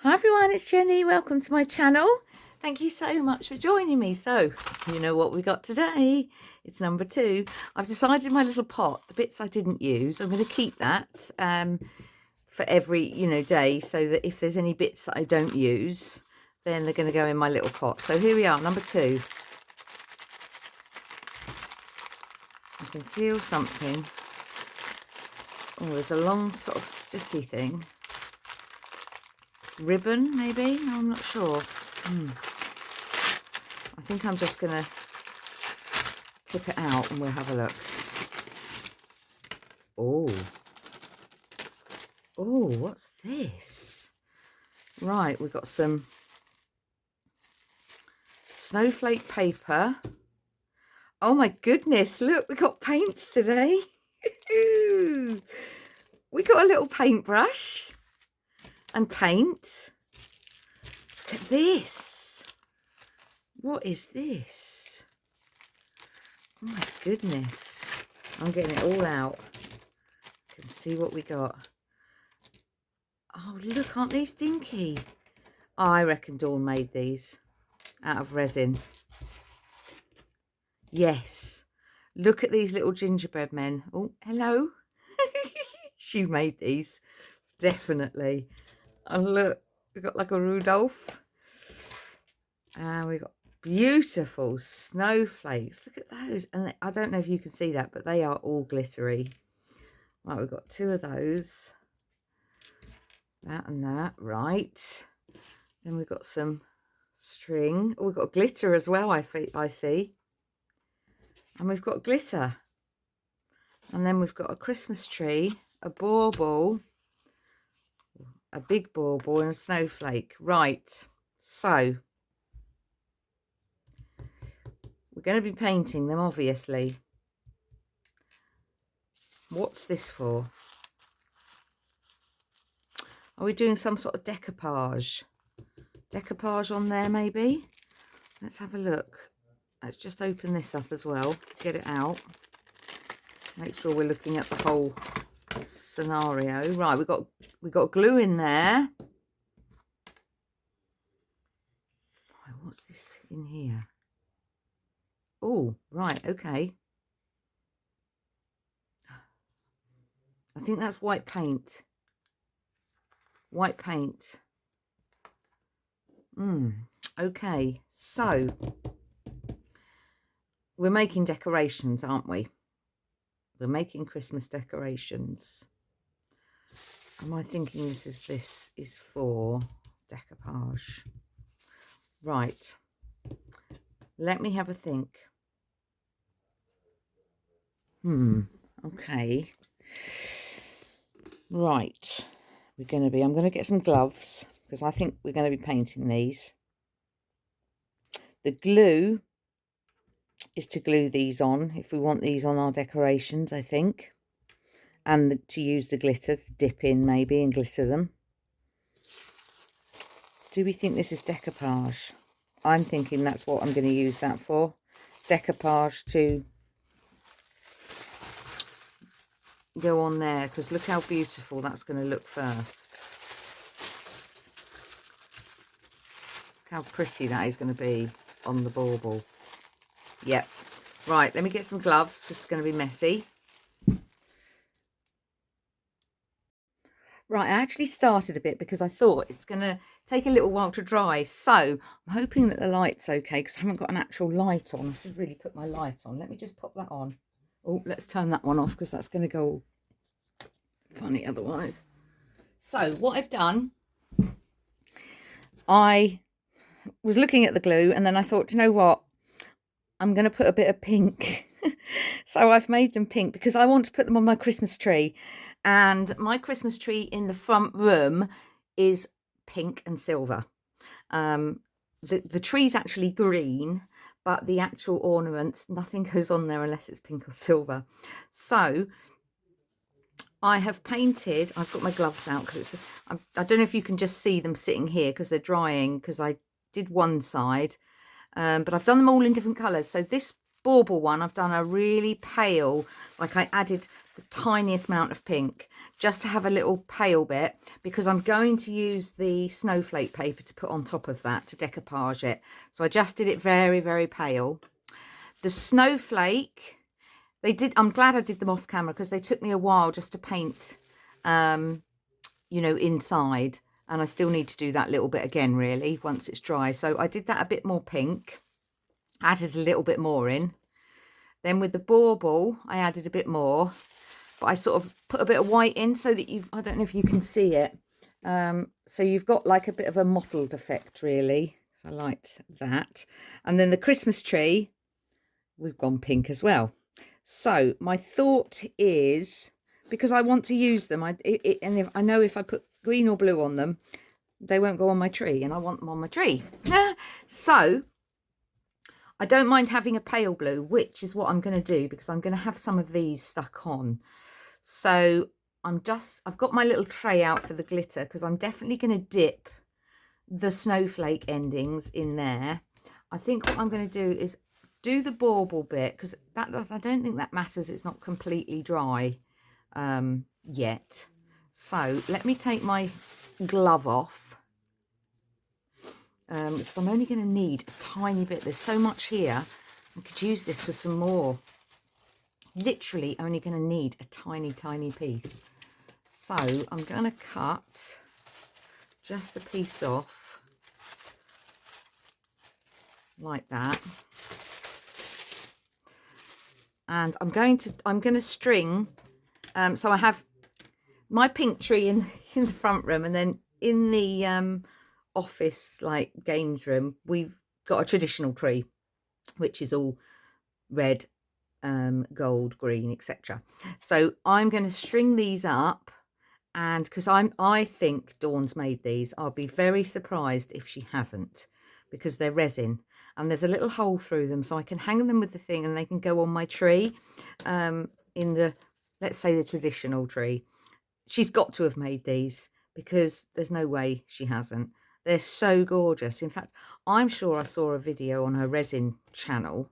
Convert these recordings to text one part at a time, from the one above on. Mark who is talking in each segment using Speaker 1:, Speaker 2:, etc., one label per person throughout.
Speaker 1: Hi everyone, it's Jenny. Welcome to my channel. Thank you so much for joining me. So, you know what we got today? It's number 2. I've decided my little pot, the bits I didn't use, I'm going to keep that for every, day, so that if there's any bits that I don't use, then they're going to go in my little pot. So here we are, number 2. I can feel something. Oh, there's a long sort of sticky thing. Ribbon, maybe? No, I'm not sure. I think I'm just going to tip it out and we'll have a look. Oh, what's this? Right, we've got some snowflake paper. Oh my goodness, look, we got paints today. We got a little paintbrush and paint. Look at this. What is this? Oh my goodness. I'm getting it all out. You can see what we got. Oh, look, aren't these dinky? Oh, I reckon Dawn made these out of resin. Yes. Look at these little gingerbread men. Oh, hello. She made these. Definitely. And look, we've got like a Rudolph. And we've got beautiful snowflakes. Look at those. And I don't know if you can see that, but they are all glittery. Right, we've got 2 of those. That and that. Right. Then we've got some string. Oh, we've got glitter as well, I see. And we've got glitter. And then we've got a Christmas tree, a bauble, a big bauble and a snowflake. Right. So we're going to be painting them, obviously. What's this for? Are we doing some sort of decoupage? Decoupage on there, maybe? Let's have a look. Let's just open this up as well. Get it out. Make sure we're looking at the whole scenario. Right, we've got glue in there. Right, what's this in here? Oh, right, okay. I think that's white paint. White paint. Okay, so we're making decorations, aren't we? We're making Christmas decorations. Am I thinking this is for decoupage? Right. Let me have a think. Okay. Right. I'm going to get some gloves because I think we're going to be painting these. The glue is to glue these on if we want these on our decorations, I think. And to use the glitter to dip in maybe and glitter them. Do we think this is decoupage? I'm thinking that's what I'm going to use that for. Decoupage to go on there, because look how beautiful that's going to look first. Look how pretty that is going to be on the bauble. Yep. Right, let me get some gloves because it's going to be messy. Right, I actually started a bit because I thought it's going to take a little while to dry. So I'm hoping that the light's okay because I haven't got an actual light on. I should really put my light on. Let me just pop that on. Oh, let's turn that one off because that's going to go funny otherwise. So what I've done, I was looking at the glue and then I thought, you know what? I'm going to put a bit of pink. So I've made them pink because I want to put them on my Christmas tree. And my Christmas tree in the front room is pink and silver. The tree's actually green, but the actual ornaments, nothing goes on there unless it's pink or silver. So I have painted, I've got my gloves out because I don't know if you can just see them sitting here because they're drying because I did one side, but I've done them all in different colours. So this bauble one, I've done a really pale, like I added the tiniest amount of pink just to have a little pale bit, because I'm going to use the snowflake paper to put on top of that to decoupage it. So I just did it very, very pale. The snowflake, I'm glad I did them off camera because they took me a while just to paint, you know, inside. And I still need to do that little bit again, really, once it's dry. So I did that a bit more pink, added a little bit more in. Then with the bauble, I added a bit more, but I sort of put a bit of white in so that I don't know if you can see it. So you've got like a bit of a mottled effect, really. So I liked that. And then the Christmas tree, we've gone pink as well. So my thought is, because I want to use them, and if I know if I put green or blue on them, they won't go on my tree, and I want them on my tree. So I don't mind having a pale blue, which is what I'm going to do, because I'm going to have some of these stuck on. So I've got my little tray out for the glitter, because I'm definitely going to dip the snowflake endings in there. I think what I'm going to do is do the bauble bit, because I don't think that matters. It's not completely dry yet. So let me take my glove off, because I'm only going to need a tiny bit. There's so much here. I could use this for some more. Literally only going to need a tiny, tiny piece. So I'm going to cut just a piece off like that. And I'm going to string, so I have my pink tree in the front room, and then in the office, like games room, we've got a traditional tree, which is all red, gold, green, etc. So I'm going to string these up, and because I think Dawn's made these, I'll be very surprised if she hasn't, because they're resin and there's a little hole through them, so I can hang them with the thing and they can go on my tree, in the, let's say, the traditional tree. She's got to have made these, because there's no way she hasn't. They're so gorgeous. In fact, I'm sure I saw a video on her resin channel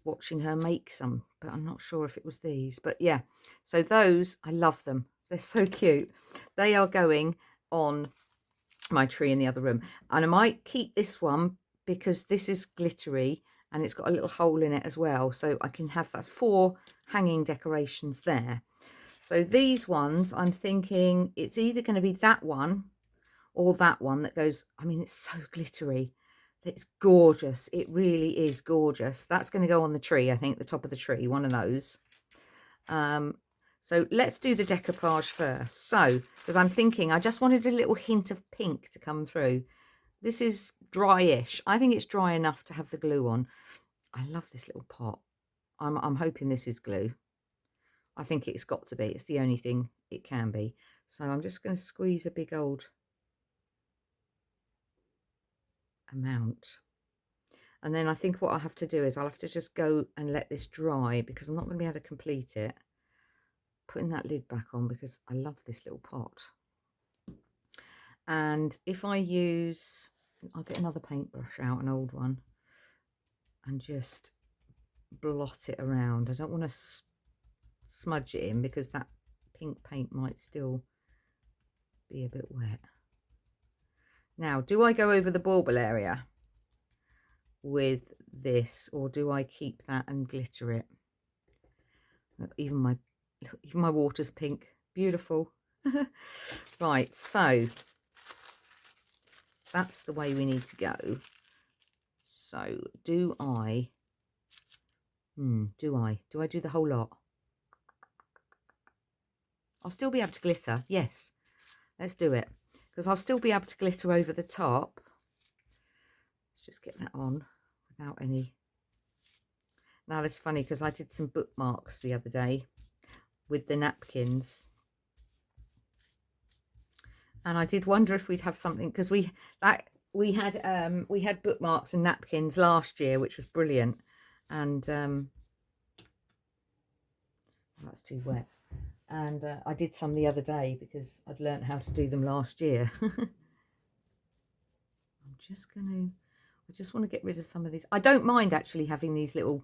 Speaker 1: watching her make some, but I'm not sure if it was these. But yeah, so those, I love them. They're so cute. They are going on my tree in the other room. And I might keep this one because this is glittery and it's got a little hole in it as well. So I can have, that's 4 hanging decorations there. So these ones, I'm thinking it's either going to be that one or that one that goes, I mean, it's so glittery. It's gorgeous. It really is gorgeous. That's going to go on the tree, I think, the top of the tree, one of those. So let's do the decoupage first. So, because I'm thinking, I just wanted a little hint of pink to come through. This is dry-ish. I think it's dry enough to have the glue on. I love this little pot. I'm hoping this is glue. I think it's got to be. It's the only thing it can be. So I'm just going to squeeze a big old amount. And then I think what I'll have to do is I'll have to just go and let this dry, because I'm not going to be able to complete it. Putting that lid back on, because I love this little pot. And if I use, I'll get another paintbrush out, an old one, and just blot it around. I don't want to smudge it in, because that pink paint might still be a bit wet. Now, do I go over the bauble area with this, or do I keep that and glitter it? Even my water's pink. Beautiful. Right, so that's the way we need to go. So do I do the whole lot? I'll still be able to glitter. Yes, let's do it, because I'll still be able to glitter over the top. Let's just get that on without any. Now that's funny, because I did some bookmarks the other day with the napkins, and I did wonder if we'd have something, because we had bookmarks and napkins last year, which was brilliant. And that's too wet. And I did some the other day, because I'd learnt how to do them last year. I just want to get rid of some of these. I don't mind actually having these little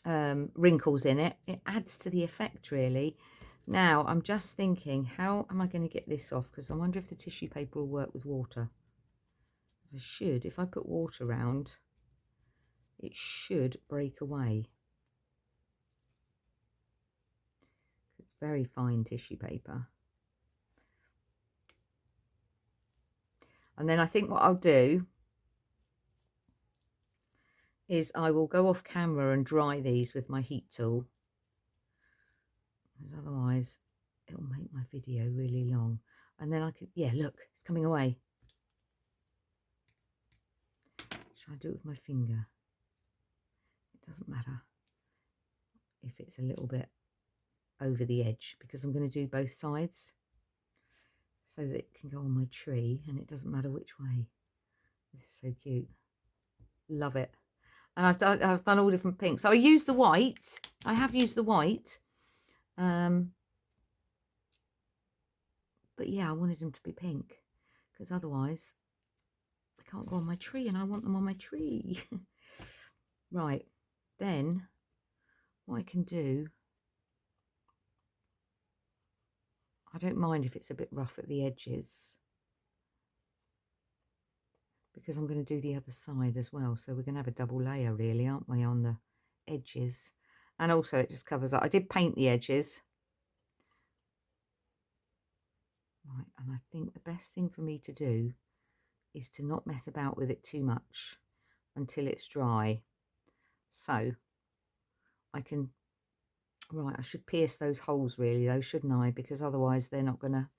Speaker 1: wrinkles in it. It adds to the effect, really. Now, I'm just thinking, how am I going to get this off? Because I wonder if the tissue paper will work with water. I should, if I put water around, it should break away. It's very fine tissue paper. And then I think what I'll do is I will go off camera and dry these with my heat tool. Because otherwise it'll make my video really long. And then I could, yeah, look, it's coming away. Should I do it with my finger? It doesn't matter if it's a little bit over the edge, because I'm going to do both sides so that it can go on my tree and it doesn't matter which way. This is so cute. Love it. And I've done all different pinks. So I used the white. I have used the white. But yeah, I wanted them to be pink, because otherwise they can't go on my tree, and I want them on my tree. Right, then what I can do, I don't mind if it's a bit rough at the edges, because I'm going to do the other side as well. So we're going to have a double layer, really, aren't we, on the edges? And also it just covers up. I did paint the edges. Right, and I think the best thing for me to do is to not mess about with it too much until it's dry. So I can, right, I should pierce those holes really though, shouldn't I? Because otherwise they're not gonna,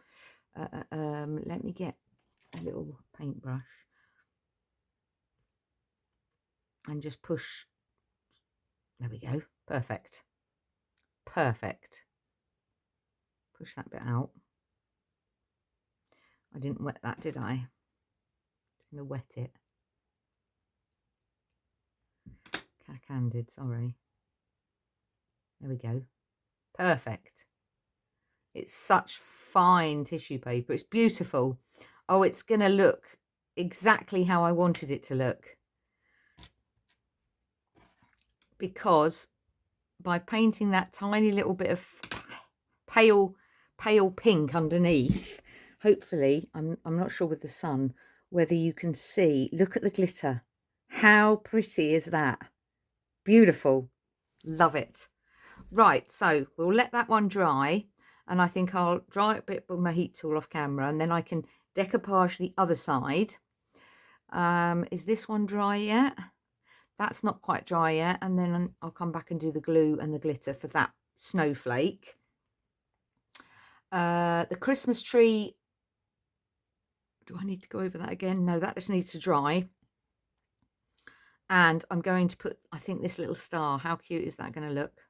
Speaker 1: let me get a little paintbrush and just push. There we go. Perfect. Perfect. Push that bit out. I didn't wet that, did I? I'm going to wet it. Candid, sorry. There we go. Perfect. It's such fine tissue paper. It's beautiful. Oh, it's going to look exactly how I wanted it to look. Because by painting that tiny little bit of pale pink underneath, hopefully, I'm not sure with the sun whether you can see. Look at the glitter. How pretty is that? Beautiful. Love it. Right, so we'll let that one dry, and I think I'll dry it a bit with my heat tool off camera, and then I can decoupage the other side. Is this one dry yet? That's not quite dry yet, and then I'll come back and do the glue and the glitter for that snowflake. The Christmas tree, do I need to go over that again? No, that just needs to dry. And I'm going to put, I think, this little star. How cute is that going to look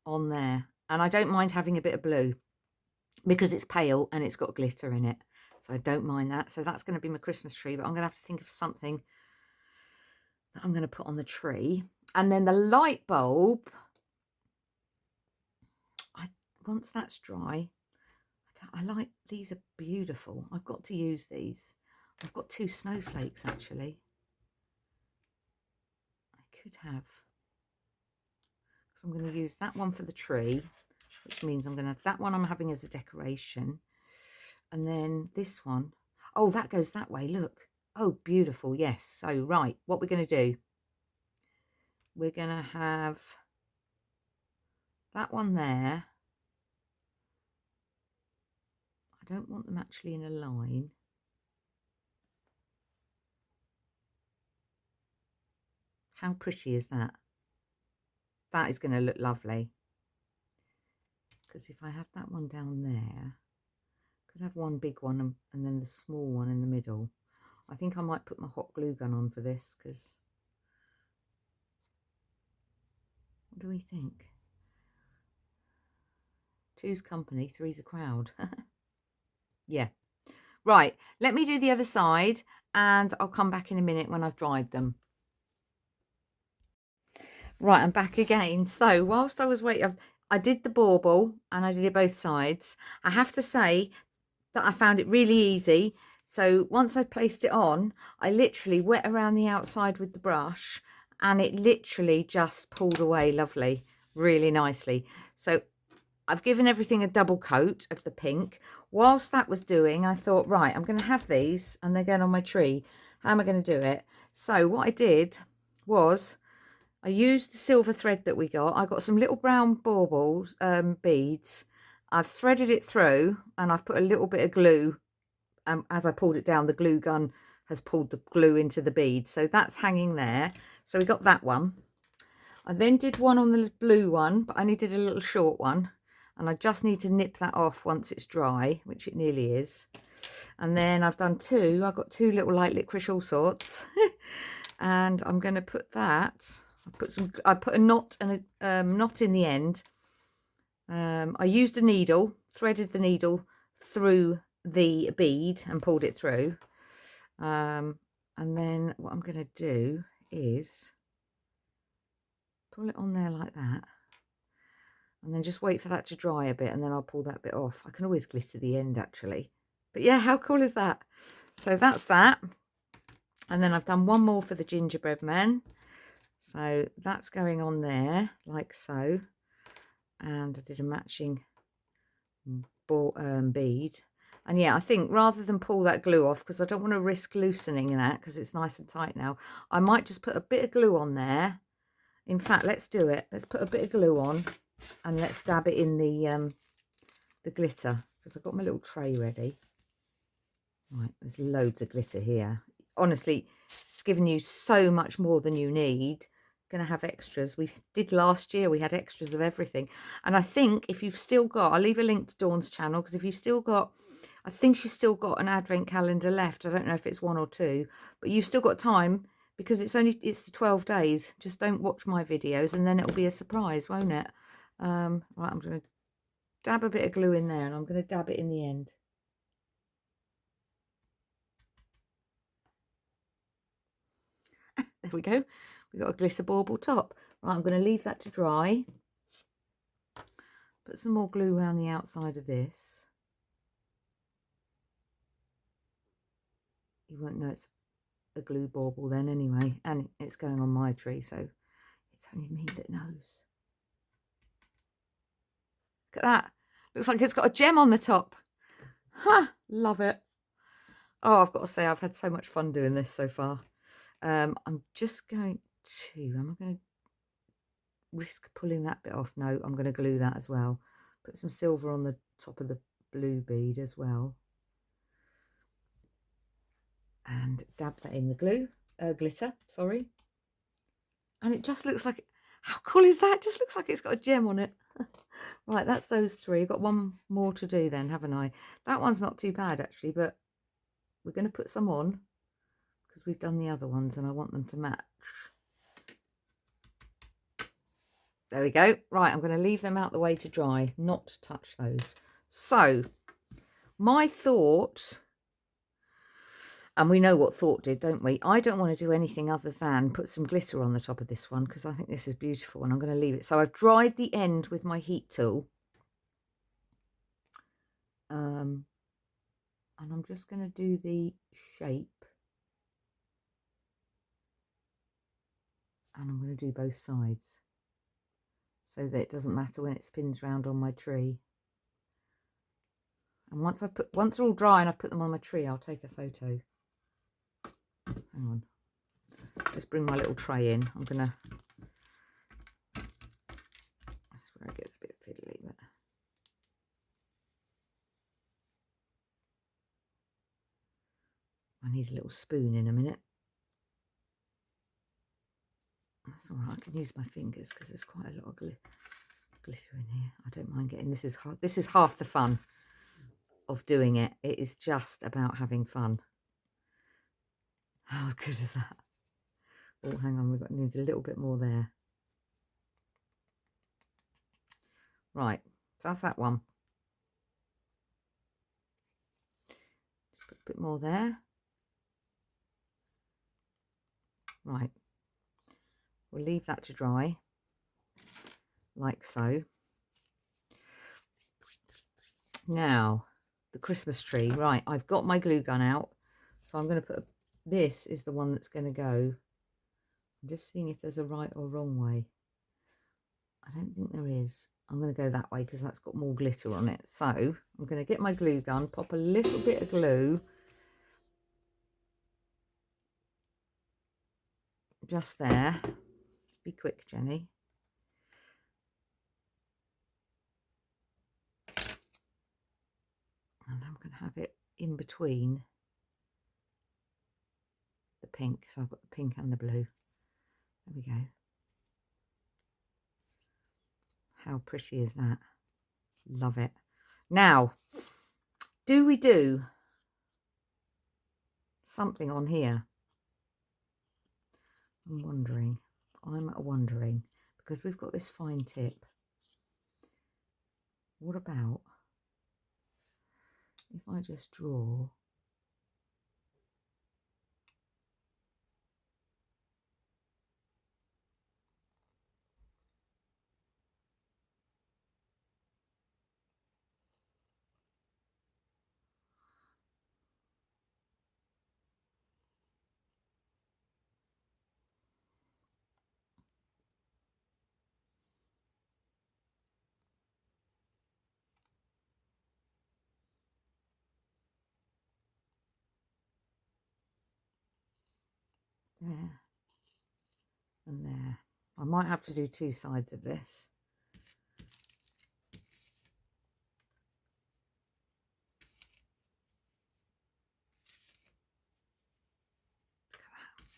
Speaker 1: on there? And I don't mind having a bit of blue because it's pale and it's got glitter in it. So I don't mind that. So that's going to be my Christmas tree, but I'm going to have to think of something that I'm going to put on the tree. And then the light bulb, once that's dry, I like, these are beautiful. I've got to use these. I've got 2 snowflakes actually. I could have, because I'm going to use that one for the tree, which means I'm going to have that one I'm having as a decoration. And then this one, oh, that goes that way, look. Oh, beautiful, yes. So, right, what we're going to do, we're going to have that one there. I don't want them actually in a line. How pretty is that? That is going to look lovely. Because if I have that one down there, I could have one big one and then the small one in the middle. I think I might put my hot glue gun on for this, because what do we think? 2's company, 3's a crowd. Yeah. Right, let me do the other side and I'll come back in a minute when I've dried them. Right, I'm back again. So whilst I was waiting, I did the bauble and I did it both sides. I have to say that I found it really easy. So once I placed it on, I literally wet around the outside with the brush and it literally just pulled away lovely, really nicely. So I've given everything a double coat of the pink. Whilst that was doing, I thought, right, I'm going to have these and they're going on my tree. How am I going to do it? So what I did was I used the silver thread that we got. I got some little brown baubles, beads. I've threaded it through and I've put a little bit of glue. As I pulled it down, the glue gun has pulled the glue into the bead. So that's hanging there. So we got that one. I then did one on the blue one, but I needed a little short one. And I just need to nip that off once it's dry, which it nearly is. And then I've done two. I've got two little light licorice all sorts. And I'm going to put that. I put a knot and a knot in the end. I used a needle, threaded the needle through the bead and pulled it through. And then what I'm going to do is pull it on there like that. And then just wait for that to dry a bit, and then I'll pull that bit off. I can always glitter the end, actually. But yeah, how cool is that? So that's that. And then I've done one more for the gingerbread man. So that's going on there, like so. And I did a matching bead. And yeah, I think rather than pull that glue off, because I don't want to risk loosening that, because it's nice and tight now, I might just put a bit of glue on there. In fact, let's do it. Let's put a bit of glue on. And let's dab it in the glitter, because I've got my little tray ready. Right, there's loads of glitter here. Honestly, it's given you so much more than you need. Going to have extras. We did last year, we had extras of everything. And I think if you've still got, I'll leave a link to Dawn's channel, because if you've still got, I think she's still got an advent calendar left. I don't know if it's 1 or 2, but you've still got time, because it's the 12 days. Just don't watch my videos, and then it'll be a surprise, won't it? Right, I'm going to dab a bit of glue in there, and I'm going to dab it in the end. There we go. We've got a glitter bauble top. Right, I'm going to leave that to dry. Put some more glue around the outside of this. You won't know it's a glue bauble then anyway, and it's going on my tree, so it's only me that knows. Look at that. Looks like it's got a gem on the top. Ha! Love it. Oh, I've got to say, I've had so much fun doing this so far. I'm just going to, am I going to risk pulling that bit off? No, I'm going to glue that as well. Put some silver on the top of the blue bead as well. And dab that in the glitter, sorry. And it just looks like, how cool is that? It just looks like it's got a gem on it. Right, that's those three. I've got one more to do then, haven't I? That one's not too bad actually, but we're going to put some on because we've done the other ones and I want them to match. There we go. Right, I'm going to leave them out the way to dry, not touch those. So, my thought, and we know what thought did, don't we? I don't want to do anything other than put some glitter on the top of this one because I think this is beautiful and I'm going to leave it. So I've dried the end with my heat tool. And I'm just going to do the shape. And I'm going to do both sides so that it doesn't matter when it spins round on my tree. And once they're all dry and I've put them on my tree, I'll take a photo. Hang on. Just bring my little tray in. I'm gonna. This is where it gets a bit fiddly, but I need a little spoon in a minute. That's all right. I can use my fingers because there's quite a lot of glitter in here. I don't mind getting. This is half the fun of doing it. It is just about having fun. How good is that? Oh, hang on, need a little bit more there. Right, so that's that one. Just put a bit more there. Right, we'll leave that to dry, like so. Now, the Christmas tree. Right, I've got my glue gun out, so I'm going to put this is the one that's going to go I'm just seeing if there's a right or wrong way. I don't think there is. I'm going to go that way because that's got more glitter on it. So I'm going to get my glue gun, pop a little bit of glue just there. Be quick, Jenny. And I'm going to have it in between the pink. So I've got the pink and the blue. There we go. How pretty is that? Love it. Now, do we do something on here? I'm wondering. I'm wondering because we've got this fine tip. What about if I just draw there and there? I might have to do two sides of this.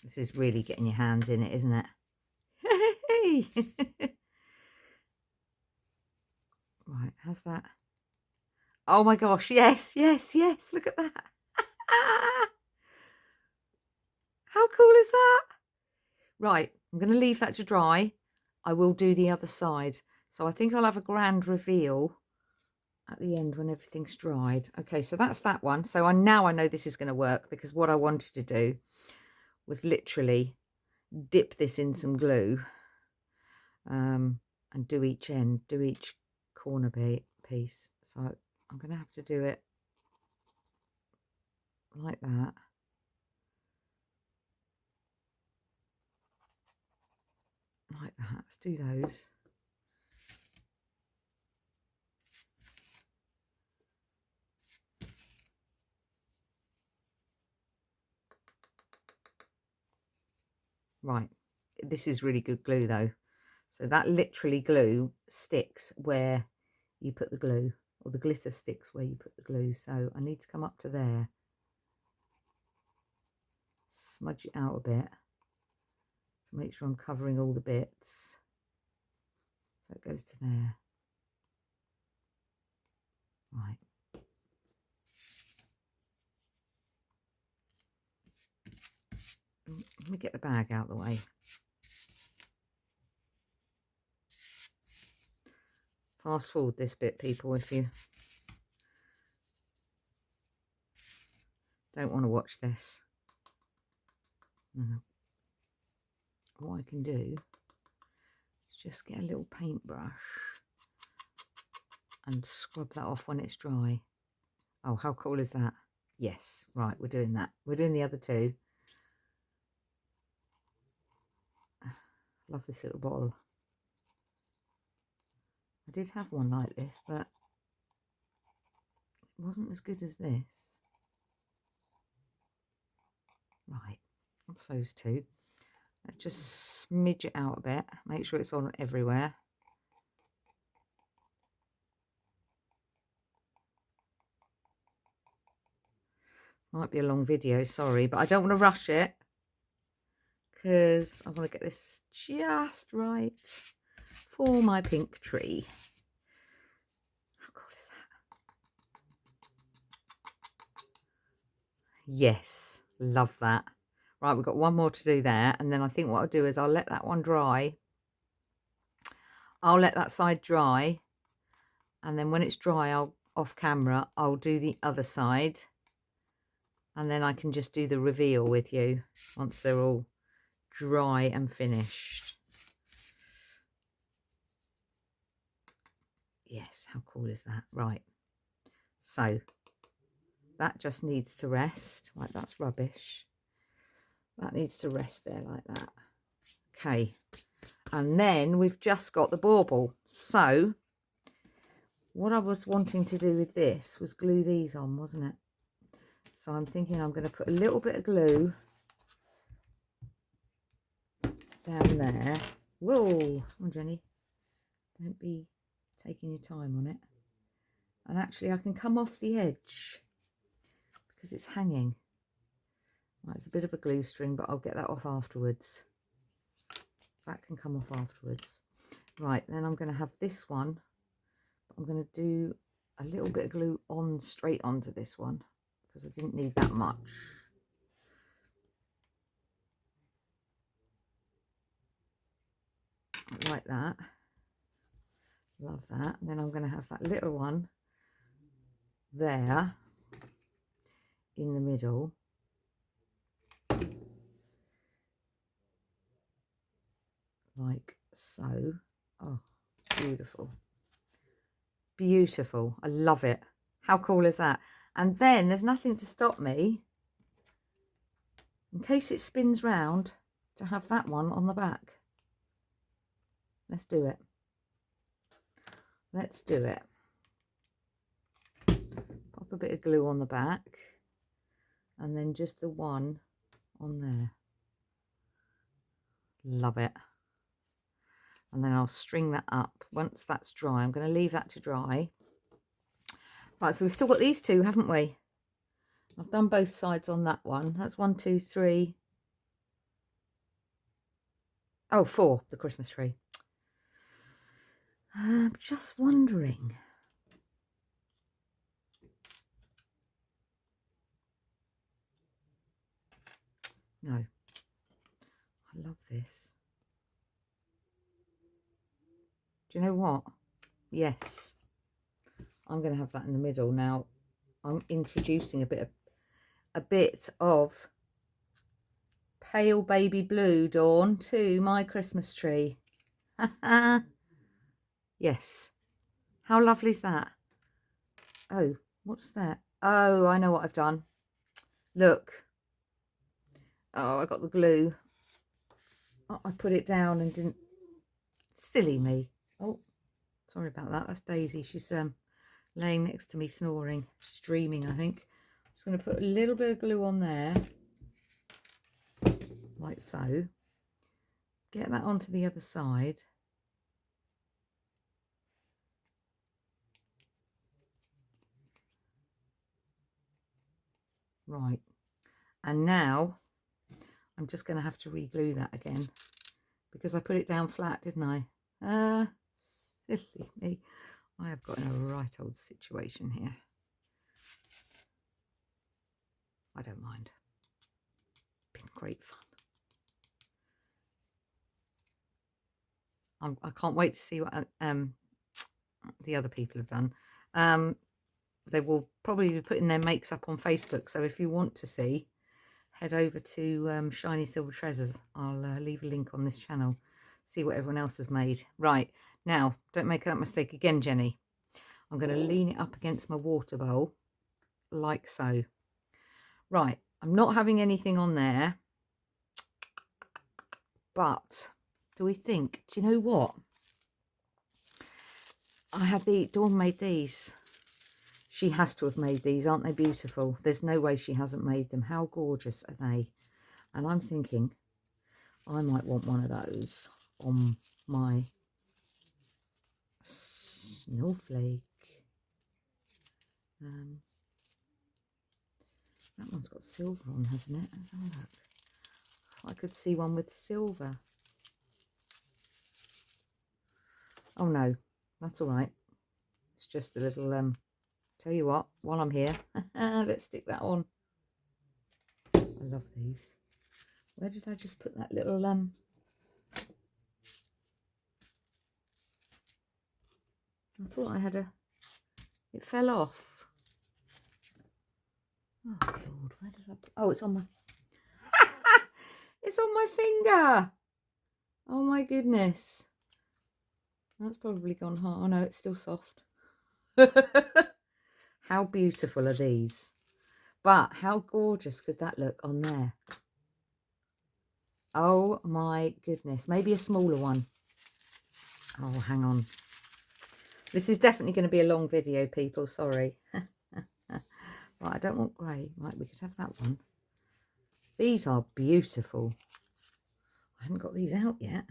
Speaker 1: This is really getting your hands in it, isn't it? Hey! Right, how's that? Oh my gosh, yes, yes, yes, look at that. How cool is that? Right, I'm going to leave that to dry. I will do the other side. So I think I'll have a grand reveal at the end when everything's dried. Okay, so that's that one. So now I know this is going to work because what I wanted to do was literally dip this in some glue and do each end, do each corner piece. So I'm going to have to do it like that. Like that. Let's do those. Right. This is really good glue though. So that literally glue sticks where you put the glue, or the glitter sticks where you put the glue. So I need to come up to there, smudge it out a bit to make sure I'm covering all the bits. So it goes to there. Right. Let me get the bag out of the way. Fast forward this bit, people, if you don't want to watch this. What I can do is just get a little paintbrush and scrub that off when it's dry. Oh, how cool is that? Yes, right, we're doing that. We're doing the other two. Love this little bottle. I did have one like this, but it wasn't as good as this. Right, that's those two. Let's just smidge it out a bit. Make sure it's on everywhere. Might be a long video, sorry, but I don't want to rush it because I want to get this just right for my pink tree. How cool is that? Yes, love that. Right, we've got one more to do there, and then I think what I'll do is I'll let that one dry. I'll let that side dry, and then when it's dry, I'll off camera, I'll do the other side, and then I can just do the reveal with you once they're all dry and finished. Yes, how cool is that? Right, so that just needs to rest. Right, that's rubbish. That needs to rest there like that. Okay, and then we've just got the bauble. So what I was wanting to do with this was glue these on, wasn't it? So I'm thinking I'm going to put a little bit of glue down there. Whoa, come on, Jenny. Don't be taking your time on it. And actually I can come off the edge because it's hanging. Right, it's a bit of a glue string, but I'll get that off afterwards. That can come off afterwards. Right, then I'm going to have this one. I'm going to do a little bit of glue on straight onto this one because I didn't need that much. Like that. Love that. And then I'm going to have that little one there in the middle. Like so. Oh, beautiful. Beautiful. I love it. How cool is that? And then there's nothing to stop me, in case it spins round, to have that one on the back. Let's do it. Let's do it. Pop a bit of glue on the back and then just the one on there. Love it. And then I'll string that up. Once that's dry, I'm going to leave that to dry. Right, so we've still got these two, haven't we? I've done both sides on that one. That's 1, 2, 3. Oh, 4, the Christmas tree. I'm just wondering. No. I love this. Do you know what? Yes. I'm going to have that in the middle. Now, I'm introducing a bit of pale baby blue, Dawn, to my Christmas tree. Yes. How lovely is that? Oh, what's that? Oh, I know what I've done. Look. Oh, I got the glue. Oh, I put it down and didn't. Silly me. Oh, sorry about that. That's Daisy. She's laying next to me snoring. She's dreaming, I think. I'm just going to put a little bit of glue on there. Like so. Get that onto the other side. Right. And now I'm just going to have to re-glue that again because I put it down flat, didn't I? Silly me. I have got in a right old situation here. I don't mind. Been great fun. I can't wait to see what the other people have done. They will probably be putting their makes up on Facebook, so if you want to see, head over to Shiny Silver Treasures. I'll leave a link on this channel. See what everyone else has made. Right, now, don't make that mistake again, Jenny. I'm going to lean it up against my water bowl, like so. Right, I'm not having anything on there, but do you know what? Dawn made these. She has to have made these. Aren't they beautiful? There's no way she hasn't made them. How gorgeous are they? And I'm thinking I might want one of those on my snowflake. That one's got silver on, hasn't it? Let's have a look. I could see one with silver. Oh no, that's all right. It's just the little tell you what, while I'm here, let's stick that on. I love these. Where did I just put that little I thought I had it fell off. Oh Lord, where did I put? Oh, it's on my it's on my finger. Oh my goodness. That's probably gone hard. Oh no, it's still soft. How beautiful are these? But how gorgeous could that look on there? Oh my goodness. Maybe a smaller one. Oh, hang on. This is definitely going to be a long video, people. Sorry. Right, I don't want grey. Right, we could have that one. These are beautiful. I haven't got these out yet.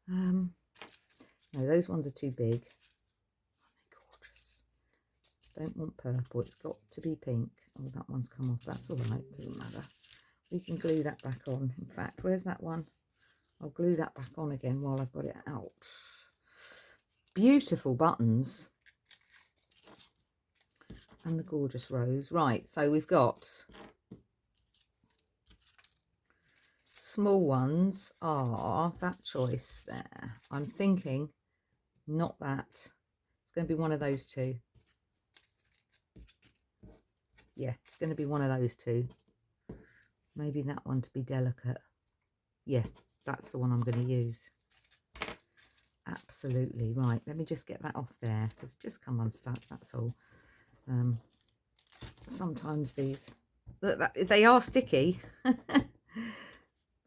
Speaker 1: No, those ones are too big. Aren't they gorgeous? Don't want purple. It's got to be pink. Oh, that one's come off. That's all right. Doesn't matter. We can glue that back on. In fact, where's that one? I'll glue that back on again while I've got it out. Beautiful buttons. And the gorgeous rose. Right, so we've got small ones are that choice there. I'm thinking not that. It's going to be one of those two. Yeah, it's going to be one of those two. Maybe that one to be delicate. Yeah, that's the one I'm going to use. Absolutely. Right, let me just get that off there. It's just come unstuck, that's all. Sometimes these, look, they are sticky. But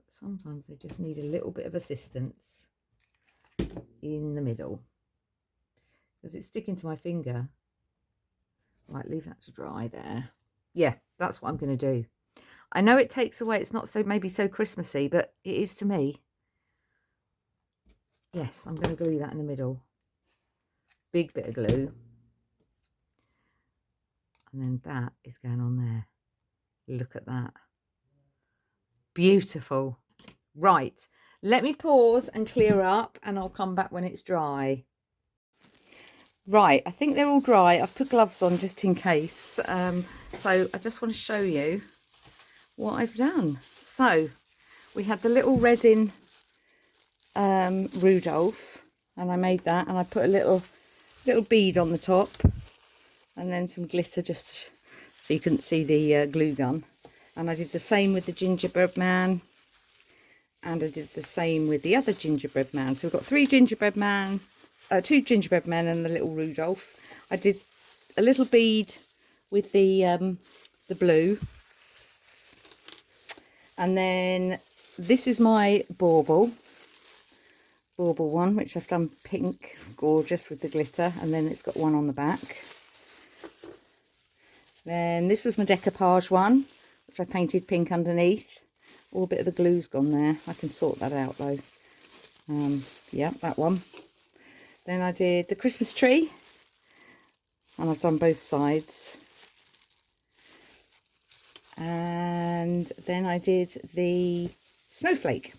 Speaker 1: sometimes they just need a little bit of assistance in the middle. Because it's sticking to my finger. Right, leave that to dry there. Yeah, that's what I'm going to do. I know it takes away, it's not so maybe so Christmassy, but it is to me. Yes, I'm going to glue that in the middle. Big bit of glue. And then that is going on there. Look at that. Beautiful. Right, let me pause and clear up and I'll come back when it's dry. Right, I think they're all dry. I've put gloves on just in case. So I just want to show you what I've done. So we had the little resin Rudolph, and I made that, and I put a little bead on the top, and then some glitter just so you couldn't see the glue gun. And I did the same with the gingerbread man, and I did the same with the other gingerbread man. So we've got two gingerbread men and the little Rudolph. I did a little bead with the blue, and then this is my bauble one, which I've done pink, gorgeous with the glitter, and then it's got one on the back. Then this was my decoupage one, which I painted pink underneath. All a bit of the glue's gone there. I can sort that out though. Yeah, that one. Then I did the Christmas tree, and I've done both sides. And then I did the snowflake,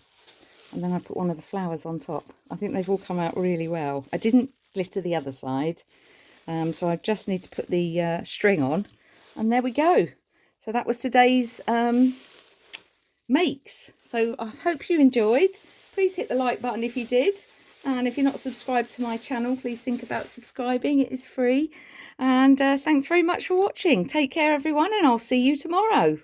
Speaker 1: and then I put one of the flowers on top. I think they've all come out really well. I didn't glitter the other side, so I just need to put the string on, and there we go. So that was today's makes. So I hope you enjoyed. Please hit the like button if you did, and if you're not subscribed to my channel, please think about subscribing. It is free. And thanks very much for watching. Take care everyone, and I'll see you tomorrow.